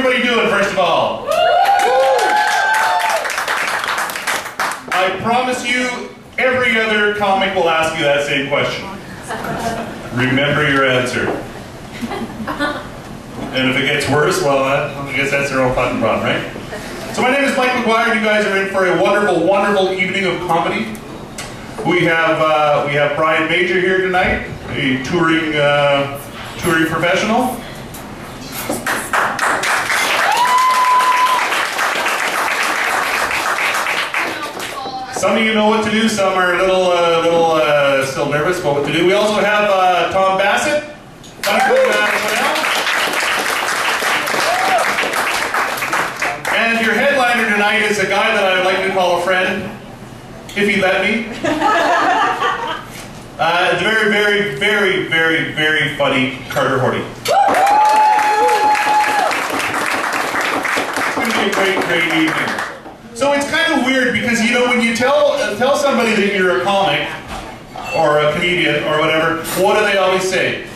everybody doing, first of all? I promise you, every other comic will ask you that same question. Remember your answer. And if it gets worse, well, I guess that's their own fucking problem, right? So my name is Mike Maguire. You guys are in for a wonderful, wonderful evening of comedy. We have Brian Major here tonight, a touring professional. Some of you know what to do. Some are a little still nervous about what to do. We also have Tom Bassett. And your headliner tonight is a guy that I would like to call a friend, if he'd let me. Very, very, very, very, very funny Carter Horty. It's going to be a great, great evening. So it's kind of weird because, you know, when you tell somebody that you're a comic or a comedian or whatever, what do they always say?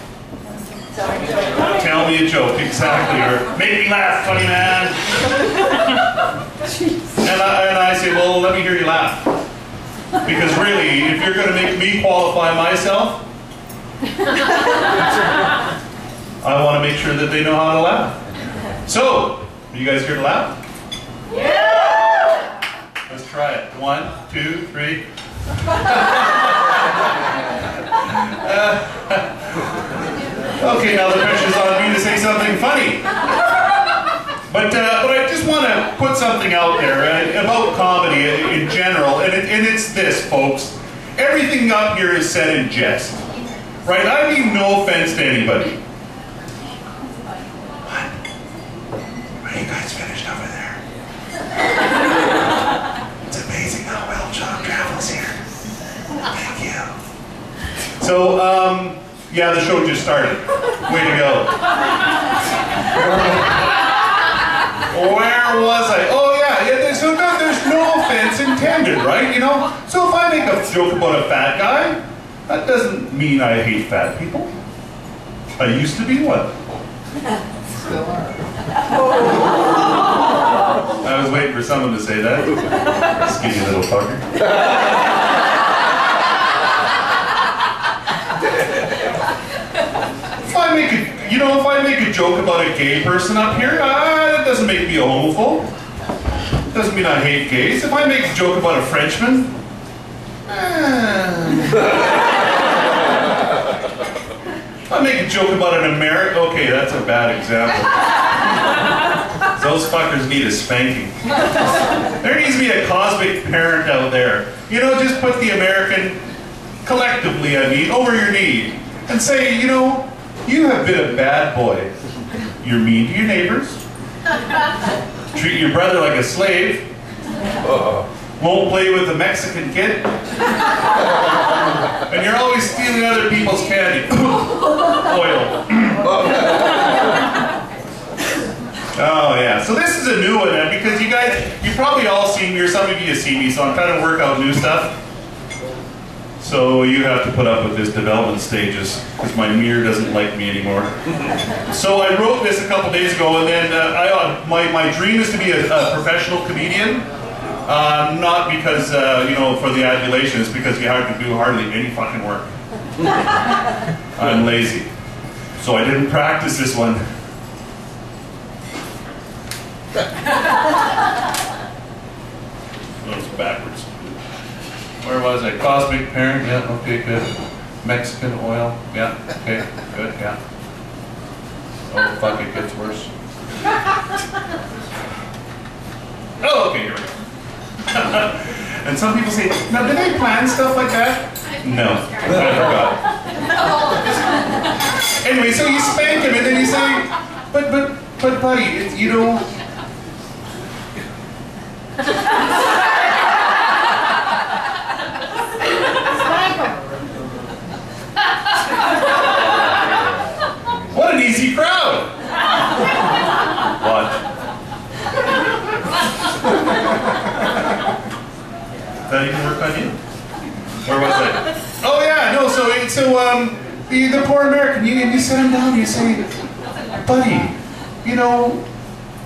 Tell me a joke, exactly, or make me laugh, funny man. And I say, well, let me hear you laugh. Because really, if you're going to make me qualify myself, I want to make sure that they know how to laugh. So, are you guys here to laugh? Yeah! Let's try it. 1, 2, 3. Okay, now the pressure's on me to say something funny. But I just want to put something out there about comedy in general, and it's this, folks. Everything up here is said in jest. Right? I mean no offense to anybody. What? Are you guys finished over there? It's amazing how well John travels here. Thank you. So, yeah, the show just started. Way to go. Where was I? Oh yeah, there's no offense intended, right? You know? So if I make a joke about a fat guy, that doesn't mean I hate fat people. I used to be one. Still are. I was waiting for someone to say that. Skinny little fucker. If I make a joke about a gay person up here, that doesn't make me a homophobe. Doesn't mean I hate gays. If I make a joke about a Frenchman, if I make a joke about an American, okay, that's a bad example. Those fuckers need a spanking. There needs to be a cosmic parent out there. You know, just put the American, collectively I mean, over your knee and say, you know, you have been a bad boy. You're mean to your neighbors. Treat your brother like a slave. Won't play with the Mexican kid. And you're always stealing other people's candy. Oil. Oh yeah, so this is a new one, because you guys, you've probably all seen me, or some of you have seen me, so I'm trying to work out new stuff. So you have to put up with this development stages, because my mirror doesn't like me anymore. So I wrote this a couple days ago, and then my dream is to be a professional comedian. Not because, you know, for the adulation, it's because you have to do hardly any fucking work. I'm lazy. So I didn't practice this one. Oh, it's backwards. Where was I? Cosmic parent, yeah, okay, good. Mexican oil, yeah, okay, good, yeah. Oh, fuck, it gets worse. Oh, okay, here we go. And some people say, now, did they plan stuff like that? No, I forgot. Anyway, so you spank him, and then you say, but buddy, it's, you know, what an easy crowd! What? That even work on you? Where was I? Oh yeah, no. So the poor American, you sit him down, and you say, buddy, you know,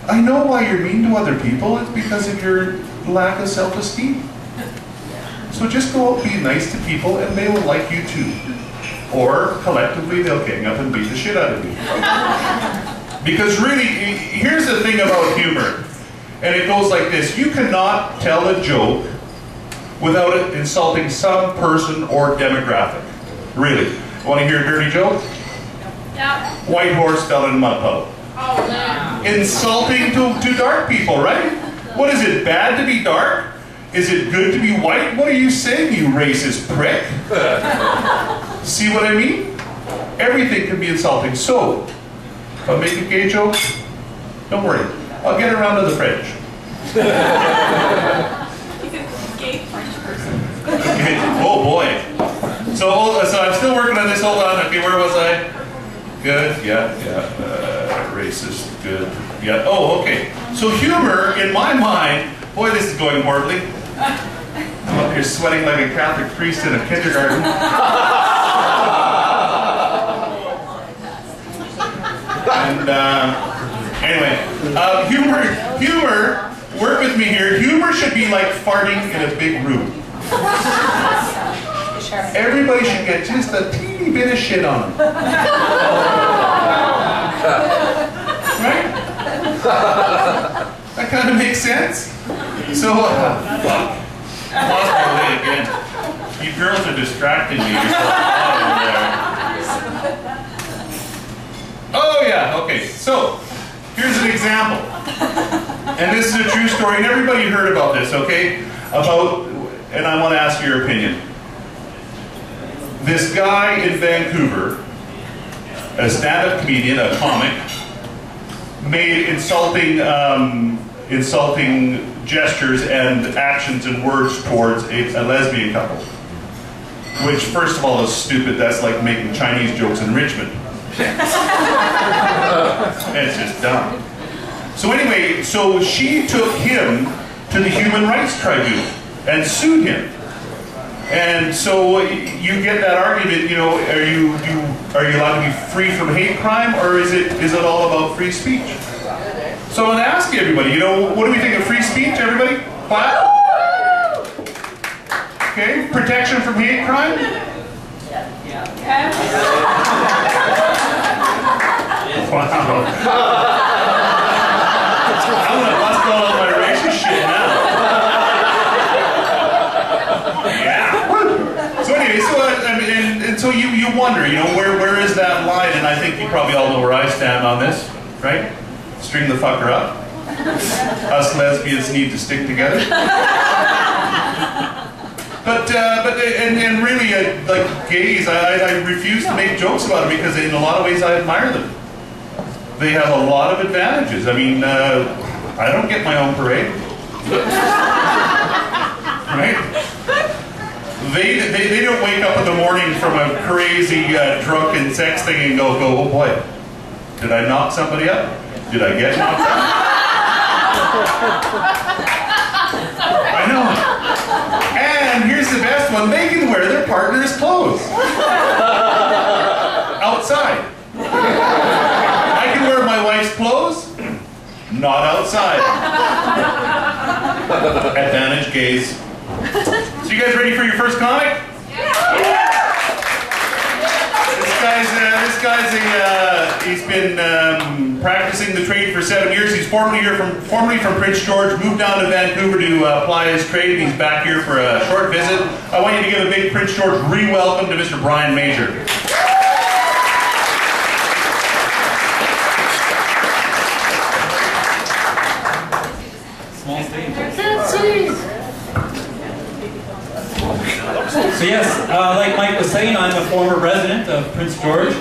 I know why you're mean to other people. It's because of your lack of self-esteem. So just go out and be nice to people and they will like you too. Or collectively they'll gang up and beat the shit out of you. Because really, here's the thing about humor. And it goes like this. You cannot tell a joke without it insulting some person or demographic. Really. Want to hear a dirty joke? Yeah. White horse fell in mud puddle. Oh, man. Insulting to dark people, right? What is it, bad to be dark? Is it good to be white? What are you saying, you racist prick? See what I mean? Everything can be insulting. So, if I make a gay joke, don't worry. I'll get around to the French. Gay French person. Oh boy. So I'm still working on this. Hold on. Okay, where was I? Good. Yeah. Racist. Good. Yeah. Oh, okay. So humor, in my mind, boy, this is going horribly. I'm up here sweating like a Catholic priest in a kindergarten. And anyway, humor. Work with me here. Humor should be like farting in a big room. Everybody should get just a teeny bit of shit on them. Right? That kind of makes sense? So, fuck. I lost my way again. You girls are distracting me. Oh yeah, okay. So, here's an example. And this is a true story, and everybody heard about this, okay? And I want to ask your opinion. This guy in Vancouver, a stand-up comedian, a comic, made insulting gestures and actions and words towards a lesbian couple. Which, first of all, is stupid. That's like making Chinese jokes in Richmond. It's just dumb. So anyway, so she took him to the Human Rights Tribunal and sued him. And so you get that argument, you know, are you allowed to be free from hate crime, or is it all about free speech? So I'm going to ask you, everybody, you know, what do we think of free speech, everybody? Clap. Okay, protection from hate crime? Wow. I'm going to bust all of my racist shit now. Yeah. So anyway, and so you wonder, you know, where is that line? And I think you probably all know where I stand on this, right? String the fucker up. Us lesbians need to stick together. But really, like gays, I refuse to make jokes about them because in a lot of ways I admire them. They have a lot of advantages. I mean, I don't get my own parade. Right? They don't wake up in the morning from a crazy drunken sex thing and go, oh boy, did I knock somebody up? Did I get knocked up? I know. And here's the best one, they can wear their partner's clothes. Outside. I can wear my wife's clothes, not outside. Advantage gays. So you guys ready for your first comic? Yeah. This guy's he's been practicing the trade for 7 years. He's formerly from Prince George, moved down to Vancouver to apply his trade, and he's back here for a short visit. I want you to give a big Prince George re-welcome to Mr. Brian Major. Small stage. So yes, like Mike was saying, I'm a former resident of Prince George,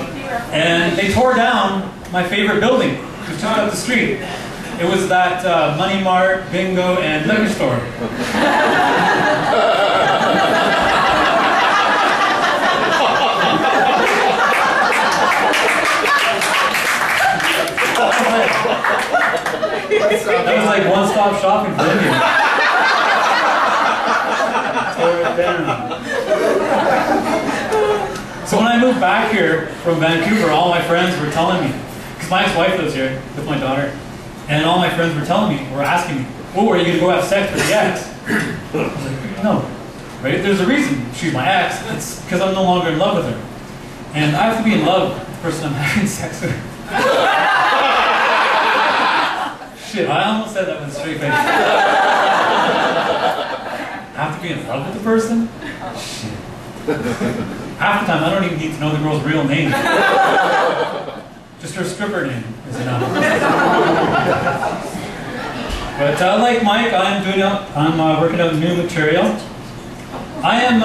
and they tore down my favorite building, just up the street. It was that Money Mart, Bingo, and liquor store. That was like one-stop shopping for Indians. So when I moved back here from Vancouver, all my friends were telling me, because my ex-wife lives here with my daughter, And all my friends were asking me, oh, are you going to go have sex with the ex? I was like, no. Right? There's a reason she's my ex. It's because I'm no longer in love with her. And I have to be in love with the person I'm having sex with. Shit, I almost said that with a straight face. I have to be in love with the person? Shit. Half the time, I don't even need to know the girl's real name. Just her stripper name is enough. But like Mike, I'm working out new material. I am,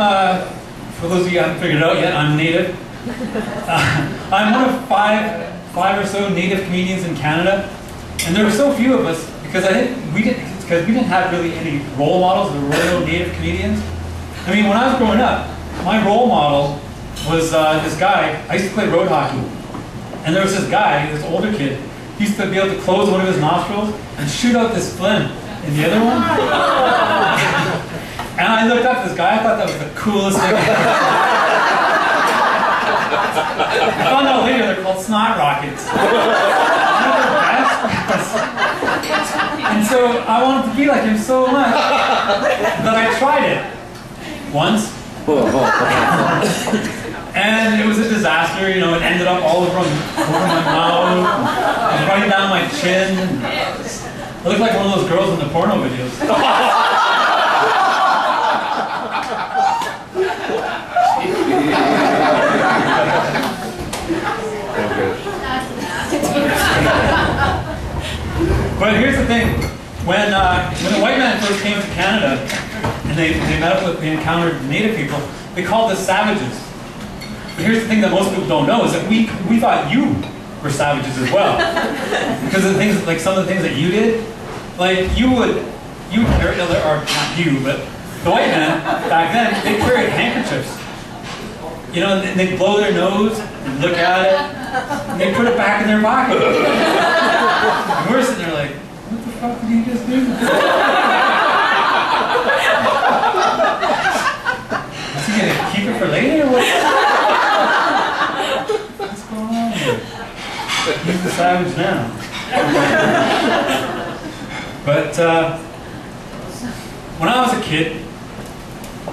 for those of you who haven't figured it out yet, I'm native. I'm one of five or so native comedians in Canada, and there were so few of us because we didn't have really any role models. There were really no native comedians. I mean, when I was growing up, my role model was this guy. I used to play road hockey, and there was this guy, this older kid. He used to be able to close one of his nostrils and shoot out this phlegm in the other one. And I looked up at this guy. I thought that was the coolest thing ever. I found out later they're called snot rockets. And so I wanted to be like him so much that I tried it once. And it was a disaster, you know, it ended up all over my mouth, and right down my chin. I looked like one of those girls in the porno videos. But here's the thing, when the white man first came to Canada, and they encountered native people, they called us savages. But here's the thing that most people don't know is that we thought you were savages as well. Because of the things, like some of the things that you did, like you would carry, or not you, but the white man back then, they carried handkerchiefs. You know, and they'd blow their nose and look at it, and they'd put it back in their pocket. And we're sitting there like, what the fuck did he just do? Is he gonna keep it for later or what? What's going on here? He's the savage now. But when I was a kid,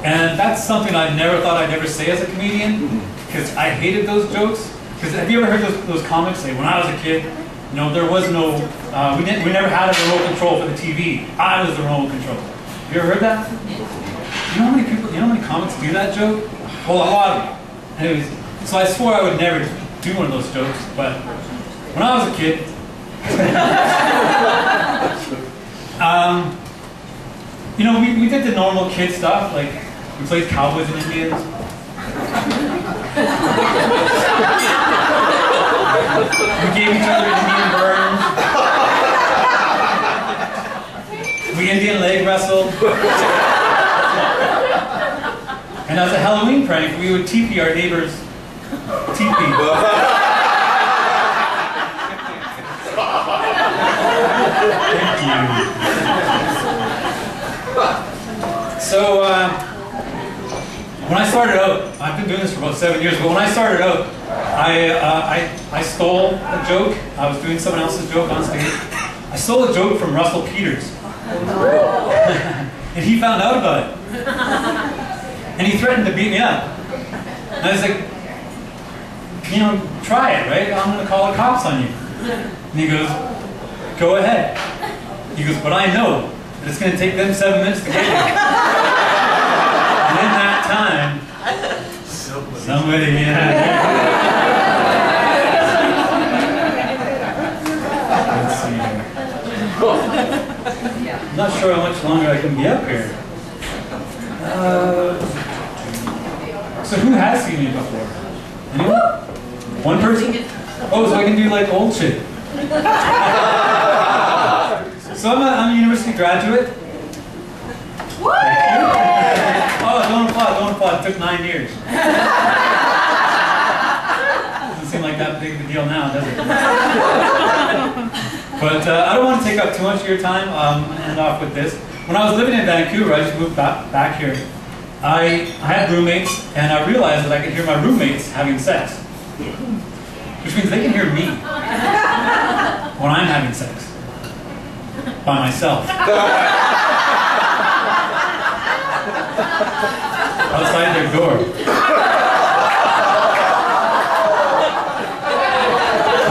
and that's something I never thought I'd ever say as a comedian, because I hated those jokes. Because have you ever heard those comics say, when I was a kid, you know, there was no, we never had a remote control for the TV. I was the remote control. Have you ever heard that? You know how many comics do that joke? Well, a lot of them. Anyways, so I swore I would never do one of those jokes, but when I was a kid, you know, we did the normal kid stuff, like we played cowboys and Indians. We gave each other Indian burns. We Indian leg wrestled. And as a Halloween prank, we would teepee our neighbor's teepee. Thank you. So, when I started out, I've been doing this for about 7 years, but when I started out, I stole a joke. I was doing someone else's joke on stage. I stole a joke from Russell Peters. And he found out about it. And he threatened to beat me up. And I was like, you know, try it, right? I'm going to call the cops on you. And he goes, go ahead. He goes, but I know that it's going to take them 7 minutes to get here. And in that time, somebody, let's see here. I'm not sure how much longer I can be up here. So who has seen me before? Anyone? One person? Oh, so I can do like old shit. So I'm a university graduate. Thank you. Oh, don't applaud. It took 9 years. Doesn't seem like that big of a deal now, does it? But I don't want to take up too much of your time. I'm going to end off with this. When I was living in Vancouver, I just moved back here. I had roommates, and I realized that I could hear my roommates having sex. Which means they can hear me when I'm having sex. by myself. Outside their door.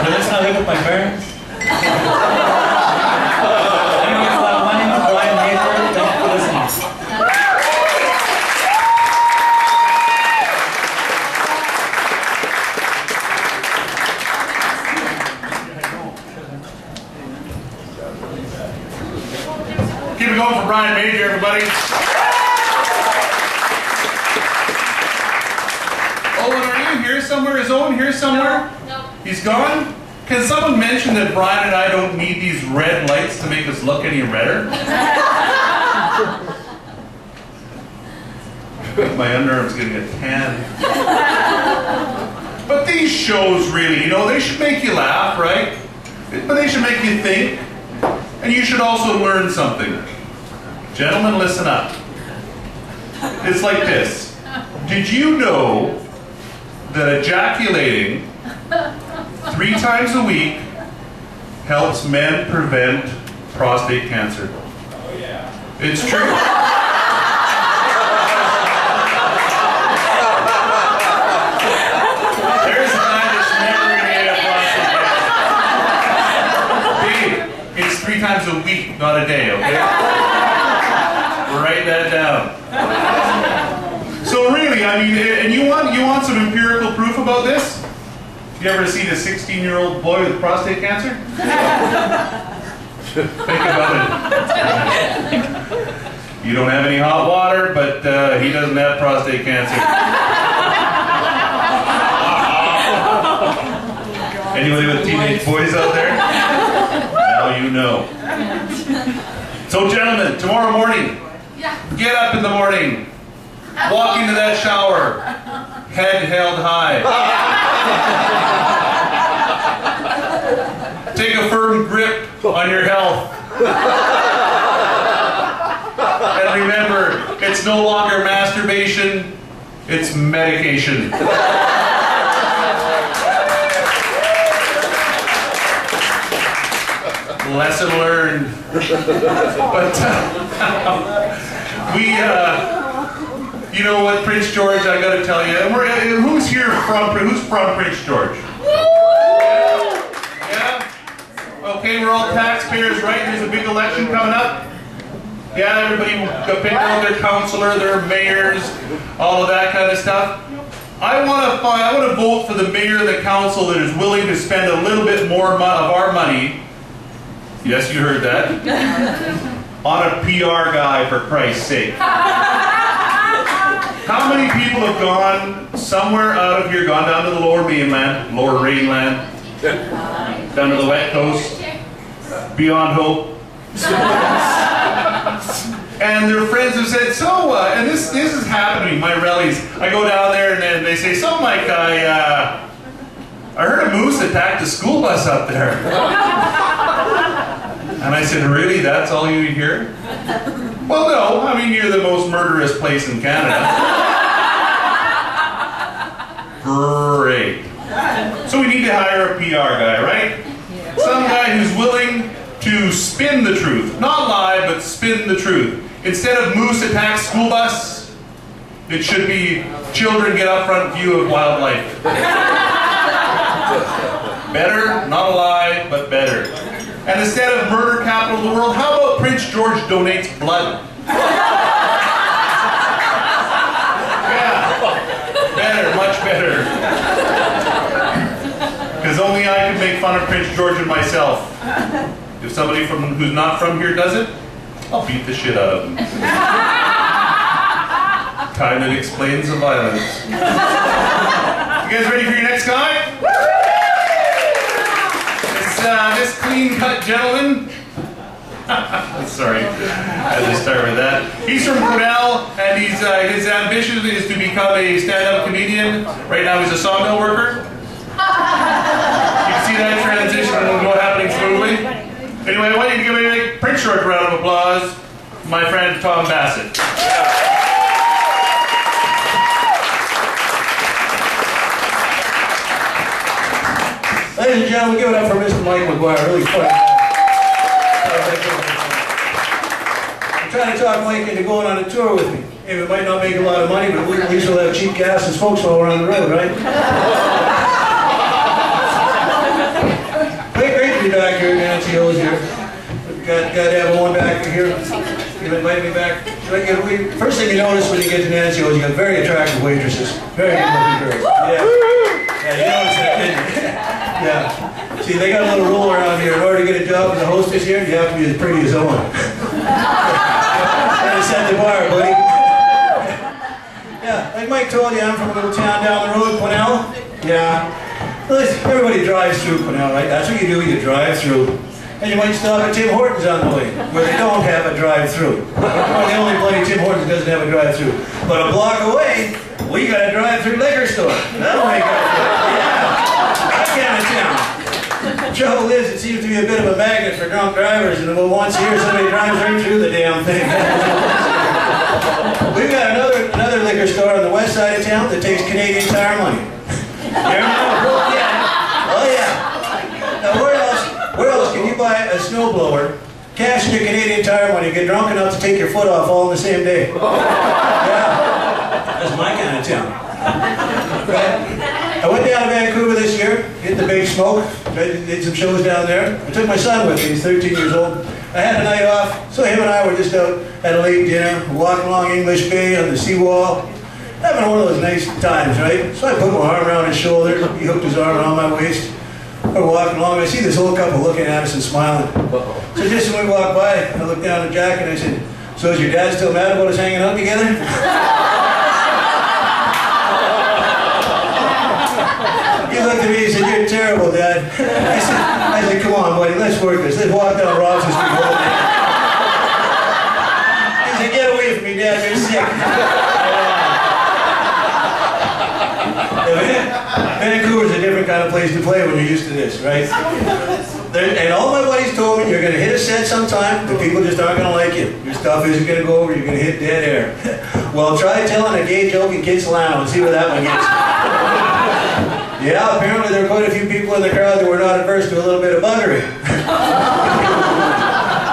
Did I not live with my parents? Anyways, my name is Brian Major. Thank you for listening. Keep it going for Brian Major, everybody. Owen, are you here somewhere? Is Owen here somewhere? No. He's gone? Can someone mention that Brian and I don't need these red lights to make us look any redder? My underarm's getting a tan. But these shows really, you know, they should make you laugh, right? But they should make you think. And you should also learn something. Gentlemen, listen up. It's like this. Did you know that ejaculating 3 times a week helps men prevent prostate cancer? Oh yeah. It's true. There's a guy that's never going to get a prostate cancer. Babe, it's 3 times a week, not a day, okay? Write that down. So really, I mean, and you want some empirical proof about this? You ever seen a 16-year-old boy with prostate cancer? Think about it. You don't have any hot water, but he doesn't have prostate cancer. Anybody with teenage boys out there? Now you know. So gentlemen, tomorrow morning, get up in the morning, walk into that shower, head held high. Take a firm grip on your health. And remember, it's no longer masturbation, it's medication. Lesson learned. But you know what, Prince George, I gotta tell you, who's from Prince George? Yeah? Okay, we're all taxpayers, right? There's a big election coming up. Yeah, everybody pick out their councillor, their mayors, all of that kind of stuff. I want to vote for the mayor and the council that is willing to spend a little bit more of our money. Yes, you heard that. On a PR guy, for Christ's sake. How many people have gone somewhere out of here, gone down to the lower mainland, lower Rainland, down to the wet coast, beyond hope? And their friends have said, so, and this has happened to me, my rallies. I go down there and then they say, so Mike, I heard a moose attacked a school bus up there. And I said, really, that's all you hear? Well, no, I mean, you're the most murderous place in Canada. Great. So we need to hire a PR guy, right? Some guy who's willing to spin the truth. Not lie, but spin the truth. Instead of moose attack school bus, it should be children get up front view of wildlife. Better, not a lie, but better. And instead of murder capital of the world, how about Prince George donates blood? Yeah, better, much better. Because only I can make fun of Prince George and myself. If somebody who's not from here does it, I'll beat the shit out of them. Time that explains the violence. You guys ready for your next guy? This clean-cut gentleman. Sorry, I had to start with that. He's from Brunel, and his ambition is to become a stand-up comedian. Right now he's a sawmill worker. You can see that transition happening smoothly. Anyway, I want you to give me a Prince George round of applause for my friend Tom Bassett. Ladies and gentlemen, give it up for Mr. Mike Maguire. Really fun. trying to talk Mike into going on a tour with me. Hey, we might not make a lot of money, but at least we'll have cheap gas and smokes all around the road, right? Great to be back here, Nancy O's here. Got to have one back here. You invite me back. First thing you notice when you get to Nancy O's, you got very attractive waitresses. Very good looking girls. Yeah, you notice that, didn't you? Yeah. See, they got a little rule around here. In order to get a job as a hostess here, you have to be as pretty as Owen. Gotta set the bar, buddy. Yeah, like Mike told you, I'm from a little town down the road, Quesnel. Yeah. Listen, everybody drives through Quesnel, right? That's what you do, you drive through. And you might stop at Tim Hortons on the way, where they don't have a drive-through. The only bloody Tim Hortons doesn't have a drive-through. But a block away, we got a drive-through liquor store. That'll make up for it. Yeah, that kind of town. The trouble is, it seems to be a bit of a magnet for drunk drivers, and about once a year somebody drives right through the damn thing. We've got another liquor store on the west side of town that takes Canadian Tire money. Yeah. Oh yeah. Now where else can you buy a snowblower, cash in your Canadian Tire money, get drunk enough to take your foot off all in the same day? Yeah. That's my kind of town. Right? I went down to Vancouver this year, hit the big smoke, did some shows down there. I took my son with me, he's 13 years old. I had a night off, so him and I were just out at a late dinner, walking along English Bay on the seawall, having one of those nice times, right? So I put my arm around his shoulder, he hooked his arm around my waist. We're walking along, I see this old couple looking at us and smiling. So just when we walked by, I looked down at Jack and I said, so is your dad still mad about us hanging out together? He looked at me and said, you're terrible, Dad. I said, come on, buddy, let's work this. Let's walk down Robson Street. He said, get away from me, Dad, you're sick. Vancouver's a different kind of place to play when you're used to this, right? And all my buddies told me, you're going to hit a set sometime, but people just aren't going to like you. Your stuff isn't going to go over, you're going to hit dead air. Well, try telling a gay joke in Kitsilano and see where that one gets. Yeah, apparently there were quite a few people in the crowd that were not adverse to a little bit of buggery.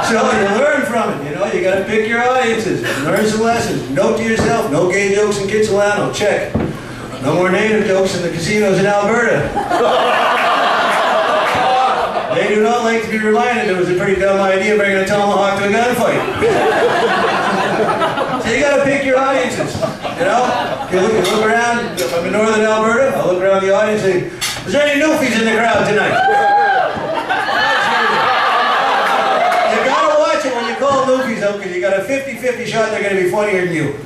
So you learn from it, you know, you got to pick your audiences, learn some lessons. Note to yourself, no gay jokes in Kitsilano, check. No more native jokes in the casinos in Alberta. They do not like to be reminded it was a pretty dumb idea bringing a tomahawk to a gunfight. So you got to pick your audiences, you know? You look around, if I'm in northern Alberta, I'll look around the audience and say, is there any newfies in the crowd tonight? You got to watch it when you call newfies out because you got a 50-50 shot they're going to be funnier than you.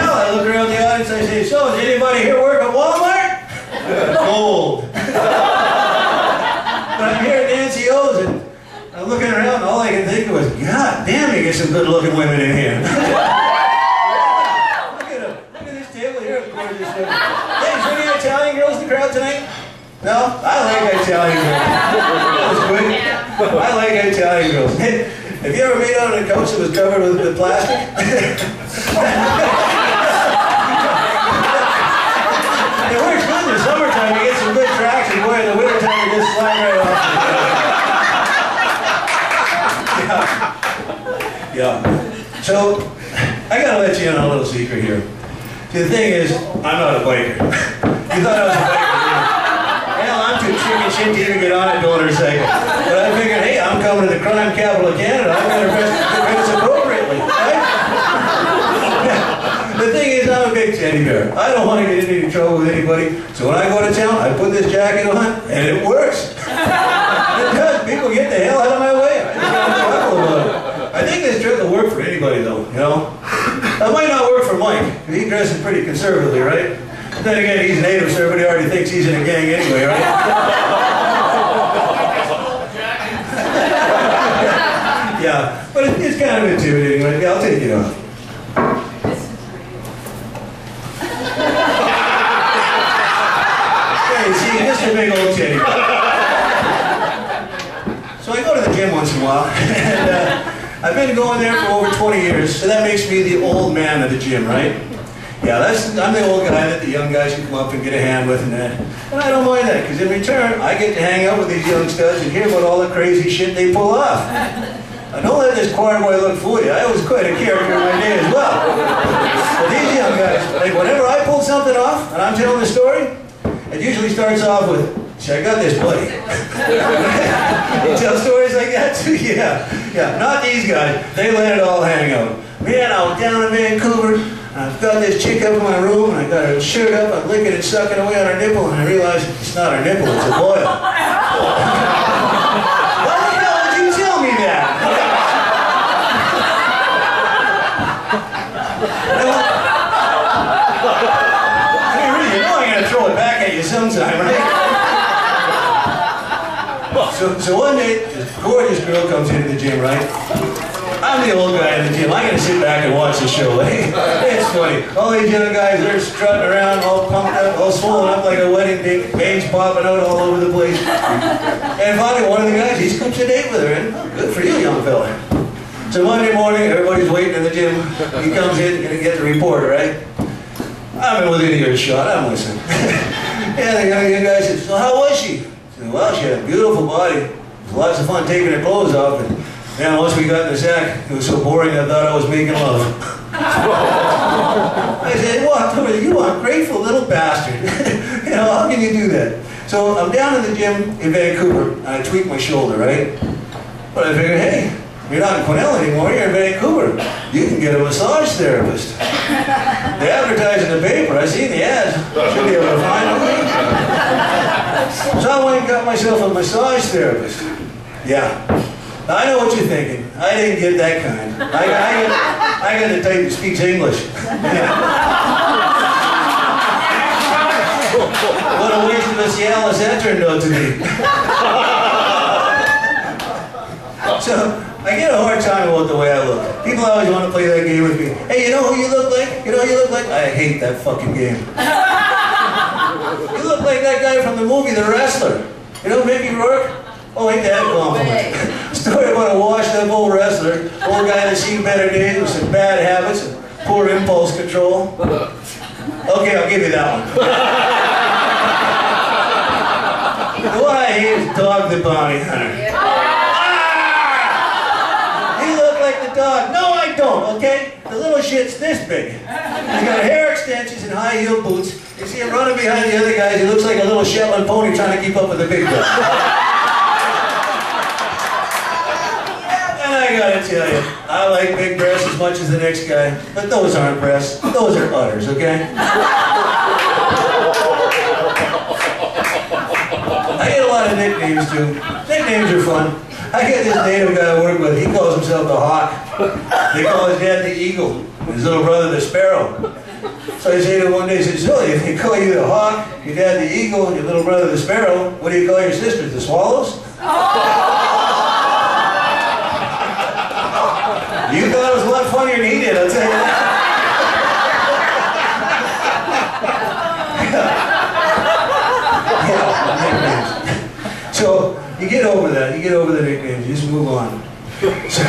I look around the audience and I say, so, does anybody here work at Walmart? Gold. But I'm here at Nancy O's and I'm looking around and all I can think of was, God damn, you get some good looking women in here. Look at them. Look at this table here. Hey, is there any Italian girls in the crowd tonight? No? I like Italian girls. That was quick. I like Italian girls. Have you ever made out on a couch that was covered with plastic? It works good in the summertime, you get some good traction, boy, in the wintertime you just slide right off. Yeah. So, I gotta let you in on a little secret here. See, the thing is, I'm not a biker. You thought I was a biker, didn't you? Hell, I'm too chicken shit to even get on a motorcycle. But I figured, hey, I'm coming to the crime capital of Canada, I'm gonna dress appropriately, right? The thing is, I'm a big teddy bear. I don't want to get into any trouble with anybody. So when I go to town, I put this jacket on, and it works. It does. People get the hell out of my way. I just got to chuckle about it. I think this trick will work for anybody, though, you know? That might not work for Mike. He dresses pretty conservatively, right? Then again, he's native, so everybody already thinks he's in a gang anyway, right? Yeah, but it's kind of intimidating. Right? Yeah, I'll take it on. See, this is a big old teddy. So I go to the gym once in a while, and I've been going there for over 20 years, so that makes me the old man of the gym, right? Yeah, I'm the old guy that the young guys can come up and get a hand with and that. And I don't mind that, because in return, I get to hang out with these young studs and hear about all the crazy shit they pull off. Don't let this choir boy look fool you. I was quite a character in my day as well. But these young guys, like whenever I pull something off and I'm telling the story, it usually starts off with, see, I got this buddy. You tell stories like that too? Yeah. Not these guys. They let it all hang out. Man, I was down in Vancouver. I've got this chick up in my room, and I got her shirt up, I'm licking and sucking away on her nipple, and I realized it's not her nipple, it's a boil. Why the hell did you tell me that? I mean, really, you know I'm going to throw it back at you sometime, right? So one day, this gorgeous girl comes into the gym, right? I'm the old guy in the gym. I'm going to sit back and watch the show. It's funny. All these young guys, they're strutting around, all pumped up, all swollen up like a wedding cake, veins popping out all over the place. And finally, one of the guys, he scoops a date with her. And good for you, young fella. So Monday morning, everybody's waiting in the gym. He comes in and he gets a report, right? I'm within earshot. I'm listening. Yeah, the young guy says, so how was she? I said, well, she had a beautiful body. It was lots of fun taking her clothes off. And man, once we got in the sack, it was so boring I thought I was making love. I said, what? You ungrateful little bastard. You know, how can you do that? So I'm down in the gym in Vancouver, and I tweak my shoulder, right? But I figured, hey, you're not in Quesnel anymore, you're in Vancouver. You can get a massage therapist. They advertise in the paper, I seen the ads. Should be able to find one. So I went and got myself a massage therapist. Yeah. Now, I know what you're thinking. I didn't get that kind. I got the type that speaks English. What a waste of a Cialis that turned out to be. So, I get a hard time about the way I look. People always want to play that game with me. Hey, you know who you look like? You know who you look like? I hate that fucking game. You look like that guy from the movie The Wrestler. You know Mickey Rourke? Oh, ain't that a compliment? Story about a washed-up old wrestler, old guy that's seen better days with some bad habits and poor impulse control. Okay, I'll give you that one. The one I hate is Dog the Bounty Hunter. You look like the dog. No, I don't, okay? The little shit's this big. He's got hair extensions and high-heel boots. You see him running behind the other guys. He looks like a little Shetland pony trying to keep up with the big dog. I gotta tell you, I like big breasts as much as the next guy, but those aren't breasts, those are udders, okay? I get a lot of nicknames too. Nicknames are fun. I get this native guy I work with, he calls himself the Hawk. They call his dad the Eagle, his little brother the Sparrow. So I say to him one day, I said, Silly, if they call you the Hawk, your dad the Eagle, and your little brother the Sparrow, what do you call your sisters, the Swallows? You thought it was a lot funnier than he did, I'll tell you that. Yeah, so, you get over that, you get over the nicknames, you just move on. So,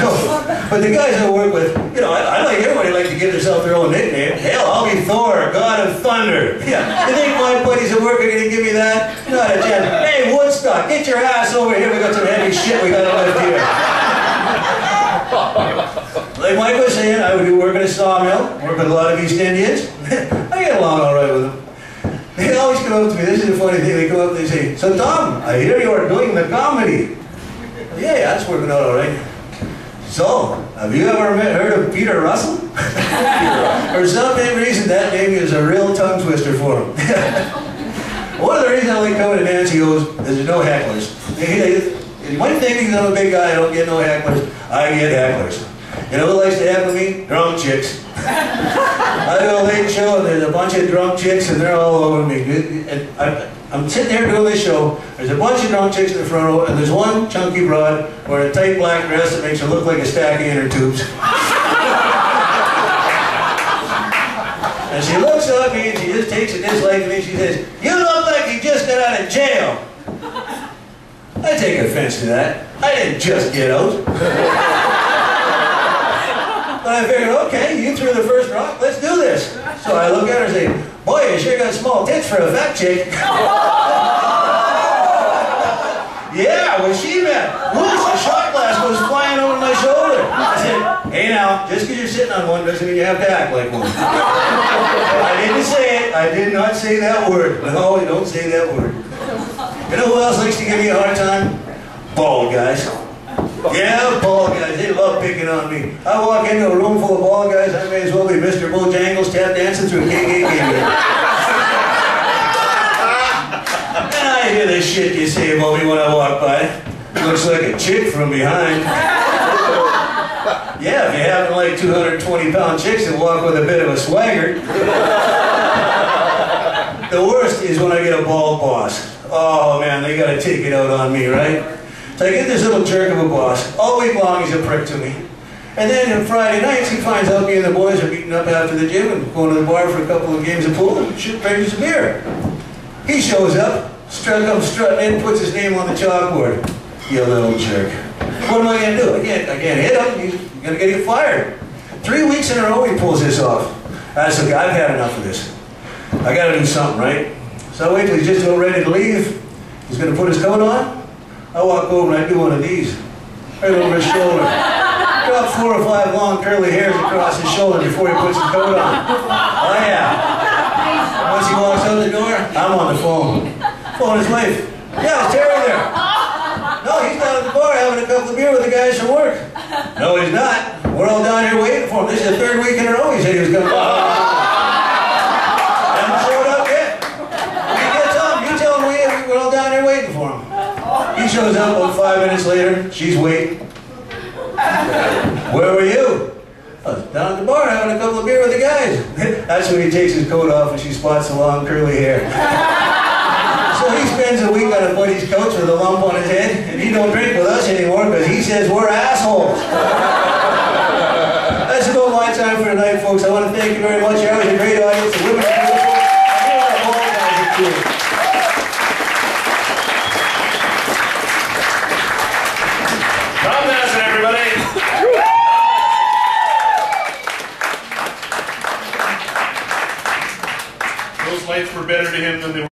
but the guys I work with, you know, I like everybody like to give themselves their own nickname. Hell, I'll be Thor, God of Thunder. Yeah, you think my buddies at work are going to give me that? Not a chance. Hey, Woodstock, get your ass over here, we got some heavy shit we got to lift here. Like Mike was saying, I would work at a sawmill, work with a lot of East Indians. I get along all right with them. They always come up to me, this is a funny thing, they come up and they say, so Tom, I hear you are doing the comedy. Yeah, that's working out all right. So, have you ever heard of Peter Russell? For some reason, that name is a real tongue twister for him. One of the reasons I like coming to Nancy O's is there's no hecklers. You might think because I'm a big guy, I don't get no hecklers. I get hecklers. You know who likes to heckle me? Drunk chicks. I do a late show and there's a bunch of drunk chicks and they're all over me. And I'm sitting there doing this show, there's a bunch of drunk chicks in the front row and there's one chunky broad wearing a tight black dress that makes her look like a stack of inner tubes. And she looks at me and she just takes a dislike to me. She says, you look like you just got out of jail. I take offense to that. I didn't just get out. But I figured, okay, you threw the first rock, let's do this. So I look at her and say, boy, you sure got small tits for a fat chick. Yeah, where's she at? Look, the shot glass goes flying over my shoulder. I said, hey now, just because you're sitting on one doesn't mean you have to act like one. I didn't say it. I did not say that word. No, you don't say that word. You know who else likes to give me a hard time? Bald guys. Yeah, bald guys. They love picking on me. I walk into a room full of bald guys, I may as well be Mr. Bojangles tap dancing through a KK game. I hear this shit you say about me when I walk by. Looks like a chick from behind. Yeah, if you happen like 220-pound chicks that walk with a bit of a swagger. The worst is when I get a bald boss. Oh man, they gotta take it out on me, right? So I get this little jerk of a boss. All week long he's a prick to me. And then on Friday nights he finds out me and the boys are meeting up after the gym and going to the bar for a couple of games of pool and shit brings a beer. He shows up. Comes strutting in, puts his name on the chalkboard. You little jerk. What am I going to do? I can't hit him. He's going to get fired. 3 weeks in a row he pulls this off. I said, I've had enough of this. I got to do something, right? So I wait till he's just about ready to leave. He's going to put his coat on. I walk over and I do one of these. Right over his shoulder. Drop 4 or 5 long curly hairs across his shoulder before he puts his coat on. Oh yeah. Once he walks out the door, I'm on the phone. Phone his wife. Yeah, is Terry there? No, he's down at the bar having a couple of beer with the guys from work. No, he's not. We're all down here waiting for him. This is the 3rd week in a row he said he was going to come. Haven't showed up yet. You tell him we're all down here waiting for him. He shows up about 5 minutes later. She's waiting. Where were you? I was down at the bar having a couple of beer with the guys. That's when he takes his coat off and she spots the long curly hair. So he spends a week on a buddy's couch with a lump on his head, and he don't drink with us anymore because he says we're assholes. That's about my time for tonight, folks. I want to thank you very much. You're having a great audience. The women are beautiful. And you are all guys are cool. Tom Bassett, everybody. Those lights were better to him than they were.